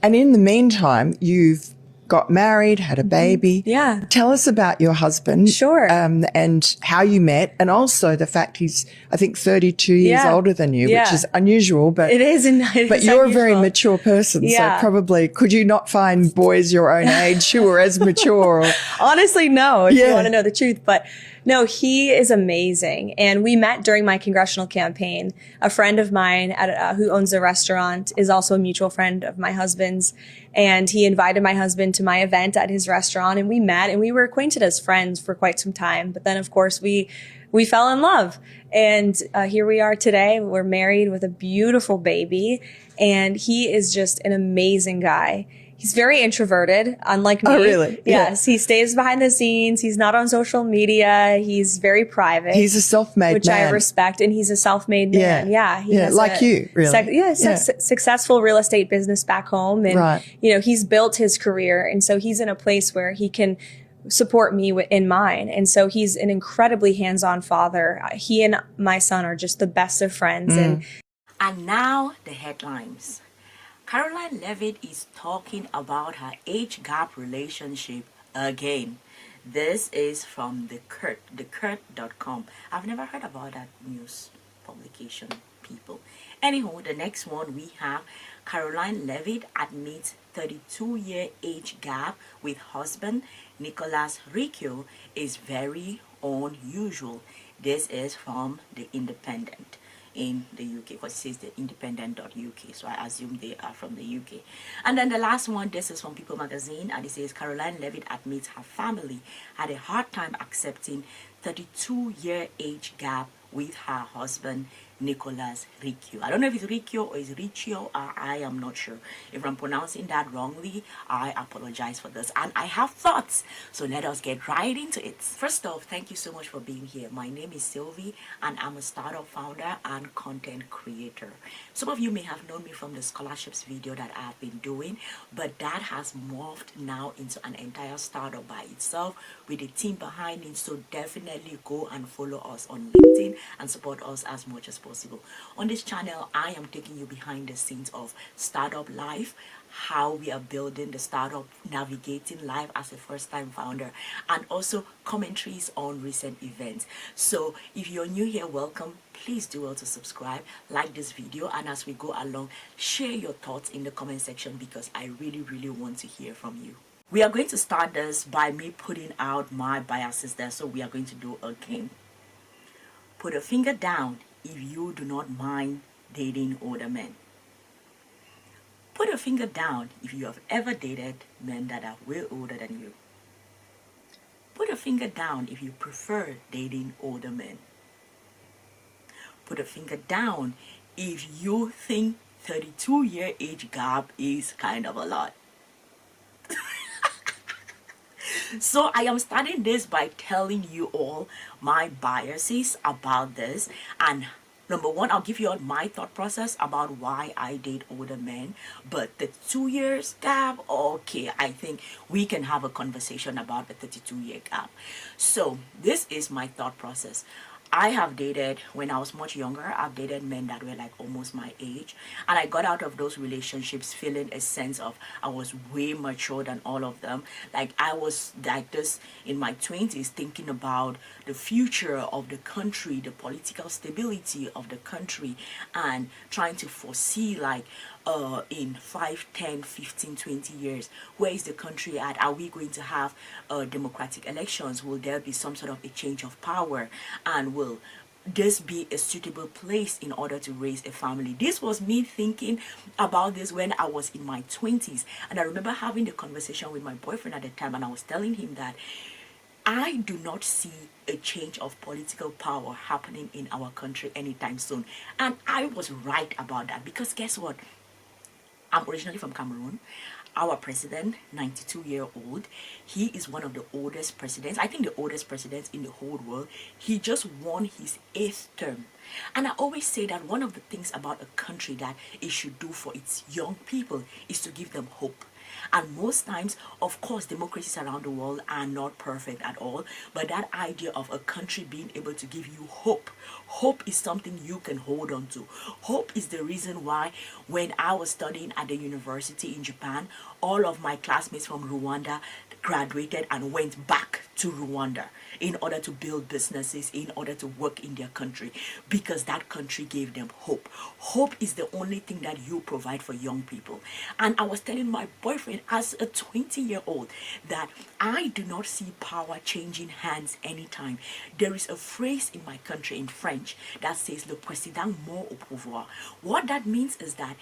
And in the meantime, you've got married, had a baby. Yeah. Tell us about your husband. Sure. And how you met, and also the fact he's, I think, 32 years older than you, which is unusual. But it is. But you're a very mature person, so probably could you not find boys your own age who are as mature? Honestly, no. If you want to know the truth, but. No, he is amazing. And we met during my congressional campaign. A friend of mine who owns a restaurant is also a mutual friend of my husband's. And he invited my husband to my event at his restaurant, and we met, and we were acquainted as friends for quite some time. But then, of course, we fell in love. And here we are today. We're married with a beautiful baby. And he is just an amazing guy. He's very introverted, unlike me. Oh, really? Yes. He stays behind the scenes. He's not on social media. He's very private. He's a self-made man. Which I respect. And he's a self-made man. Yeah. He has like you, really. Successful real estate business back home. And, you know, he's built his career. And so he's in a place where he can support me in mine. And so he's an incredibly hands-on father. He and my son are just the best of friends. And now the headlines. Karoline Leavitt is talking about her age gap relationship again. This is from thecurt.com. I've never heard about that news publication, people. Anyhow, the next one we have Karoline Leavitt admits 32-year age gap with husband Nicholas Riccio is very unusual. This is from The Independent in the UK, because it says the independent.uk, so I assume they are from the UK. And then the last one, this is from People magazine, and it says Karoline Leavitt admits her family had a hard time accepting 32-year age gap with her husband Nicholas Riccio. I don't know if it's Riccio or it's Riccio. I am not sure. If I'm pronouncing that wrongly, I apologize for this. And I have thoughts, so let us get right into it. First off, thank you so much for being here. My name is Sylvie, and I'm a startup founder and content creator. Some of you may have known me from the scholarships video that I've been doing, but that has morphed now into an entire startup by itself with a team behind it. So definitely go and follow us on LinkedIn and support us as much as possible. On this channel, I am taking you behind the scenes of startup life, how we are building the startup, navigating life as a first-time founder, and also commentaries on recent events. So if you're new here, welcome. Please do well to subscribe, like this video, and as we go along, share your thoughts in the comment section, because I really want to hear from you. We are going to start this by me putting out my biases there. So we are going to do a game. Put a finger down if you do not mind dating older men. Put a finger down if you have ever dated men that are way older than you. Put a finger down if you prefer dating older men. Put a finger down if you think 32-year age gap is kind of a lot. So I am starting this by telling you all my biases about this. And number one, I'll give you all my thought process about why I date older men. But the 2 years gap, okay, I think we can have a conversation about the 32-year gap. So this is my thought process. I have dated, when I was much younger, I've dated men that were like almost my age. And I got out of those relationships feeling a sense of I was way mature than all of them. Like I was like this in my 20s thinking about the future of the country, the political stability of the country, and trying to foresee like in 5, 10, 15, 20 years, where is the country at? Are we going to have democratic elections? Will there be some sort of a change of power? And will this be a suitable place in order to raise a family? This was me thinking about this when I was in my 20s. And I remember having the conversation with my boyfriend at the time, and I was telling him that I do not see a change of political power happening in our country anytime soon. And I was right about that, because guess what? I'm originally from Cameroon. Our president, 92-year-old, he is one of the oldest presidents. I think the oldest president in the whole world. He just won his 8th term. And I always say that one of the things about a country that it should do for its young people is to give them hope. And most times, of course, democracies around the world are not perfect at all, but that idea of a country being able to give you hope is something you can hold on to. Hope is the reason why when I was studying at the university in Japan, all of my classmates from Rwanda graduated and went back to Rwanda in order to build businesses, in order to work in their country, because that country gave them hope. Hope is the only thing that you provide for young people. And I was telling my boyfriend as a 20-year-old that I do not see power changing hands anytime. There is a phrase in my country in French that says le président mort au pouvoir. What that means is that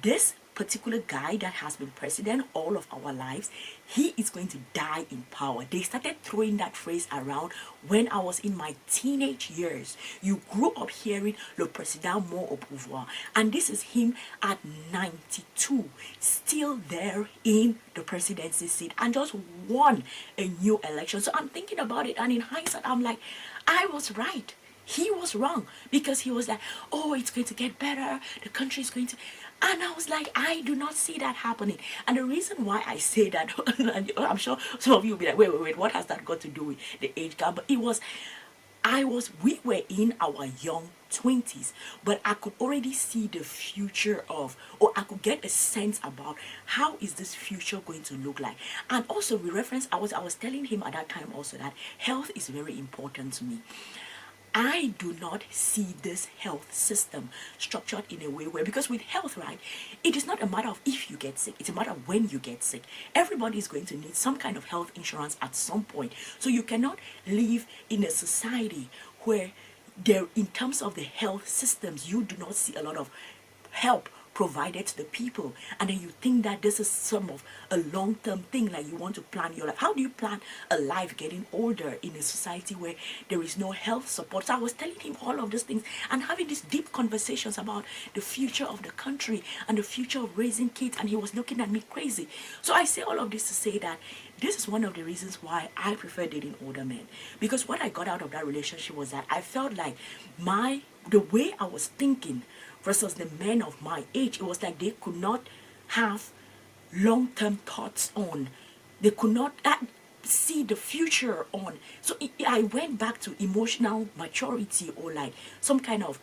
this particular guy that has been president all of our lives, he is going to die in power. They started throwing that phrase around when I was in my teenage years. You grew up hearing le président mort au pouvoir, and this is him at 92, still there in the presidency seat, and just won a new election. So I'm thinking about it, and in hindsight, I'm like, I was right. He was wrong, because he was like, oh, it's going to get better, the country is going to, and I was like, I do not see that happening. And the reason why I say that, I'm sure some of you will be like, wait, what has that got to do with the age gap? But we were in our young 20s, but I could already see the future of, or I could get a sense about how is this future going to look like. And also we reference, I was telling him at that time also that health is very important to me. I do not see this health system structured in a way where, because with health, right, it is not a matter of if you get sick, it's a matter of when you get sick. Everybody is going to need some kind of health insurance at some point. So you cannot live in a society where there, in terms of the health systems, you do not see a lot of help provided to the people, and then you think that this is some of a long-term thing, like you want to plan your life. How do you plan a life getting older in a society where there is no health support? So I was telling him all of these things and having these deep conversations about the future of the country and the future of raising kids, and he was looking at me crazy. So I say all of this to say that this is one of the reasons why I prefer dating older men, because what I got out of that relationship was that I felt like the way I was thinking versus the men of my age, it was like they could not have long-term thoughts on, they could not see the future on. So I went back to emotional maturity, or like some kind of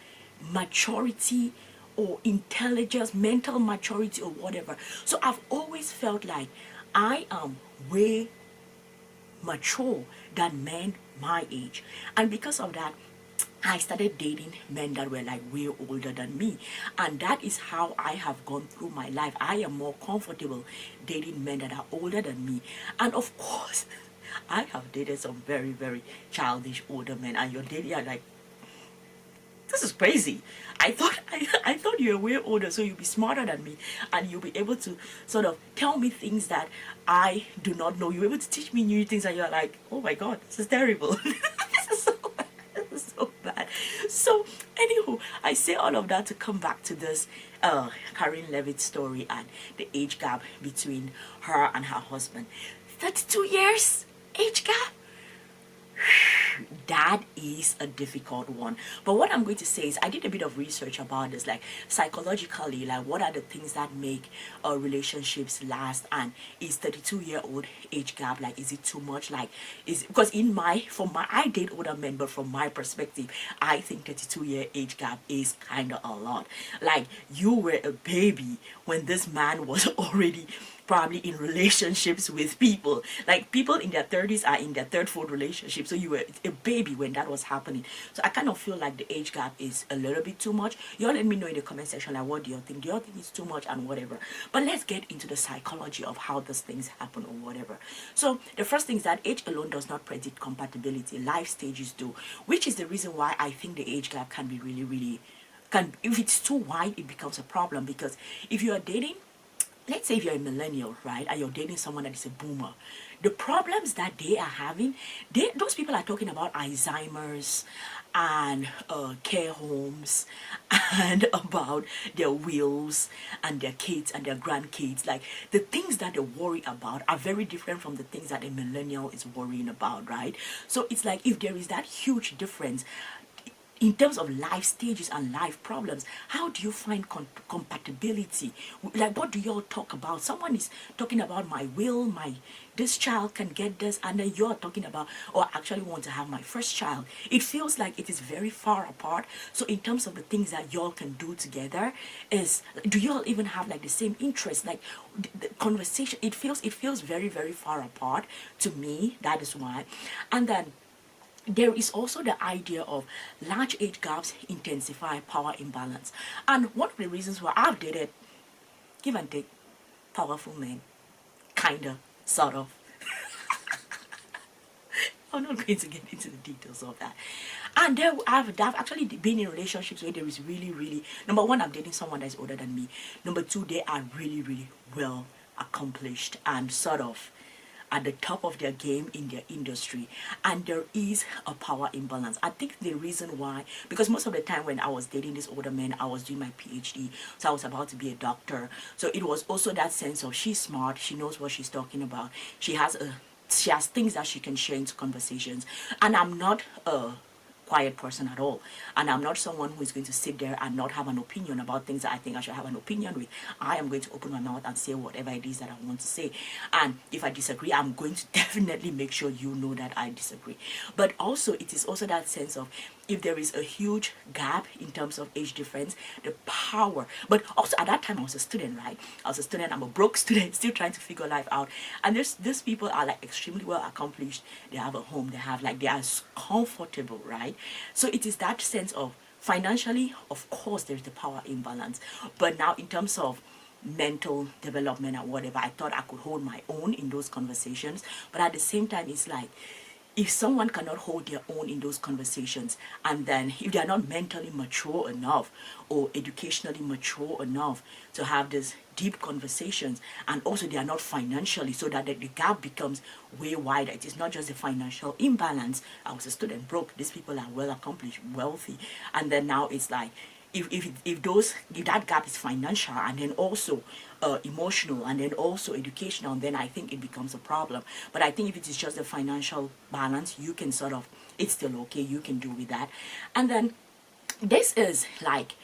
maturity or intelligence, mental maturity or whatever. So I've always felt like I am way mature than men my age, and because of that I started dating men that were like way older than me, and that is how I have gone through my life. I am more comfortable dating men that are older than me. And of course I have dated some very, very childish older men, and you're dating, you're like, this is crazy. I thought you were way older, so you'll be smarter than me, and you'll be able to sort of tell me things that I do not know. You're able to teach me new things, and you're like, oh my god, this is terrible. This is so bad. So anywho, I say all of that to come back to this Karoline Leavitt story and the age gap between her and her husband. 32 years age gap. That is a difficult one. But what I'm going to say is, I did a bit of research about this, like psychologically, like what are the things that make relationships last, and is 32-year-old age gap, like, is it too much? Like, is, because I date older men, but from my perspective, I think 32-year age gap is kind of a lot. Like, you were a baby when this man was already probably in relationships with people. Like, people in their 30s are in their third, fourth relationship. So you were a baby when that was happening. So I kind of feel like the age gap is a little bit too much. Y'all let me know in the comment section, like, what do you think? Do you think it's too much and whatever? But let's get into the psychology of how these things happen or whatever. So the first thing is that age alone does not predict compatibility. Life stages do, which is the reason why I think the age gap can be really, really, if it's too wide, it becomes a problem. Because if you are dating, let's say if you're a millennial, right, and you're dating someone that is a boomer, the problems that they are having, those people are talking about Alzheimer's and care homes and about their wills and their kids and their grandkids. Like, the things that they worry about are very different from the things that a millennial is worrying about, right? So it's like, if there is that huge difference, in terms of life stages and life problems, how do you find compatibility? Like, what do you all talk about? Someone is talking about my will, this child can get this, and then you're talking about, oh, I actually want to have my first child. It feels like it is very far apart. So in terms of the things that y'all can do together, do y'all even have like the same interest? Like the conversation, it feels very, very far apart to me. That is why. And then there is also the idea of large age gaps intensify power imbalance. And one of the reasons why I've dated, give and take, powerful men, kinda, sort of. I'm not going to get into the details of that. And I've actually been in relationships where there is really, really, number one, I'm dating someone that's older than me. Number two, they are really, really well accomplished and sort of at the top of their game in their industry, and there is a power imbalance. I think the reason why, because most of the time when I was dating this older man, I was doing my PhD, so I was about to be a doctor. So it was also that sense of she's smart, she knows what she's talking about, she has things that she can share into conversations, and I'm not a quiet person at all, and I'm not someone who is going to sit there and not have an opinion about things that I think I should have an opinion with. I am going to open my mouth and say whatever it is that I want to say, and if I disagree, I'm going to definitely make sure you know that I disagree. But also, it is also that sense of, if there is a huge gap in terms of age difference, the power. But also at that time I was a student, right? I was a student, I'm a broke student, still trying to figure life out. And these people are like extremely well accomplished. They have a home, they are comfortable, right? So it is that sense of, financially, of course, there's the power imbalance. But now in terms of mental development or whatever, I thought I could hold my own in those conversations. But at the same time, it's like, if someone cannot hold their own in those conversations, and then if they are not mentally mature enough or educationally mature enough to have these deep conversations, and also they are not financially, so that the gap becomes way wider. It is not just a financial imbalance. I was a student, broke. These people are well accomplished, wealthy, and then now it's like, if that gap is financial and then also emotional and then also educational, then I think it becomes a problem. But I think if it is just a financial balance, you can sort of, it's still okay, you can do with that. And then this is like,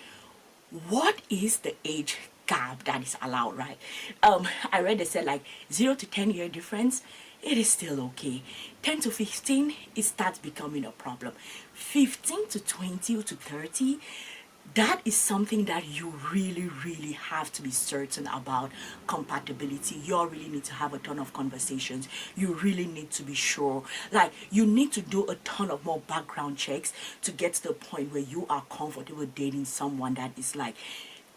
what is the age gap that is allowed, right? I read they said like 0 to 10 year difference, it is still okay. 10 to 15, it starts becoming a problem. 15 to 20 to 30, that is something that you really, really have to be certain about compatibility. You all really need to have a ton of conversations. You really need to be sure. Like, you need to do a ton of more background checks to get to the point where you are comfortable dating someone that is like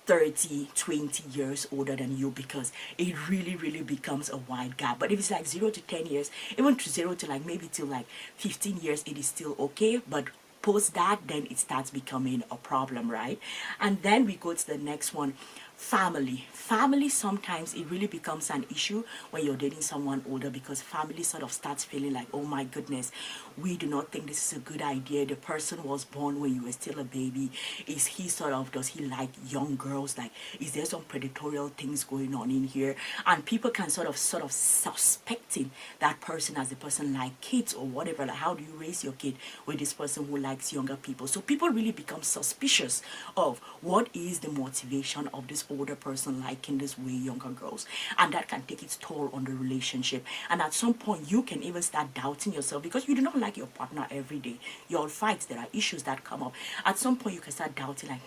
30, 20 years older than you, because it really, really becomes a wide gap. But if it's like 0 to 10 years, even to 0 to like maybe till like 15 years, it is still okay. But post that, then it starts becoming a problem, right? And then we go to the next one, family. Family, sometimes it really becomes an issue when you're dating someone older, because family sort of starts feeling like, oh my goodness, we do not think this is a good idea. The person was born when you were still a baby. Does he like young girls? Like, is there some predatory things going on in here? And people can sort of suspecting that person as the person like kids or whatever. Like, how do you raise your kid with this person who likes younger people? So people really become suspicious of what is the motivation of this older person liking this way younger girls, and that can take its toll on the relationship. And at some point you can even start doubting yourself, because you do not like your partner every day. You all fight, there are issues that come up. At some point you can start doubting, like,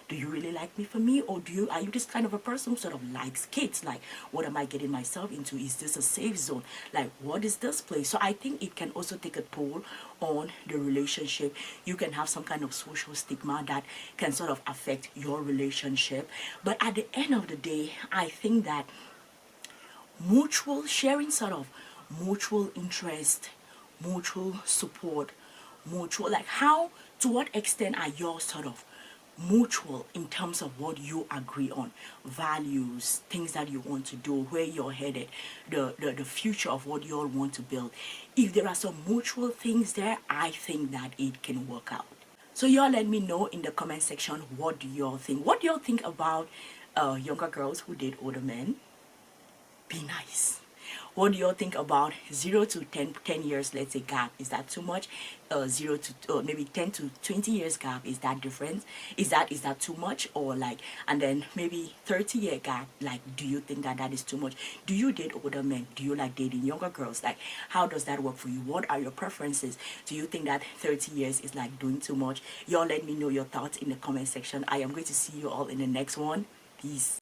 do you really like me for me, or are you this kind of a person who sort of likes kids? Like, what am I getting myself into? Is this a safe zone? Like, what is this place? So I think it can also take a toll on the relationship. You can have some kind of social stigma that can sort of affect your relationship. But at the end of the day, I think that mutual sharing, sort of mutual interest, mutual support, mutual, like, how, to what extent are your sort of mutual in terms of what you agree on, values, things that you want to do, where you're headed, the future of what you all want to build. If there are some mutual things there, I think that it can work out. So y'all let me know in the comment section, what do y'all think? What do y'all think about younger girls who date older men? Be nice. What do you all think about 0 to 10 years, let's say, gap? Is that too much? 0 to maybe 10 to 20 years gap, is that different? Is that too much? Or like, and then maybe 30-year gap, like, do you think that that is too much? Do you date older men? Do you like dating younger girls? Like, how does that work for you? What are your preferences? Do you think that 30 years is like doing too much? Y'all let me know your thoughts in the comment section. I am going to see you all in the next one. Peace.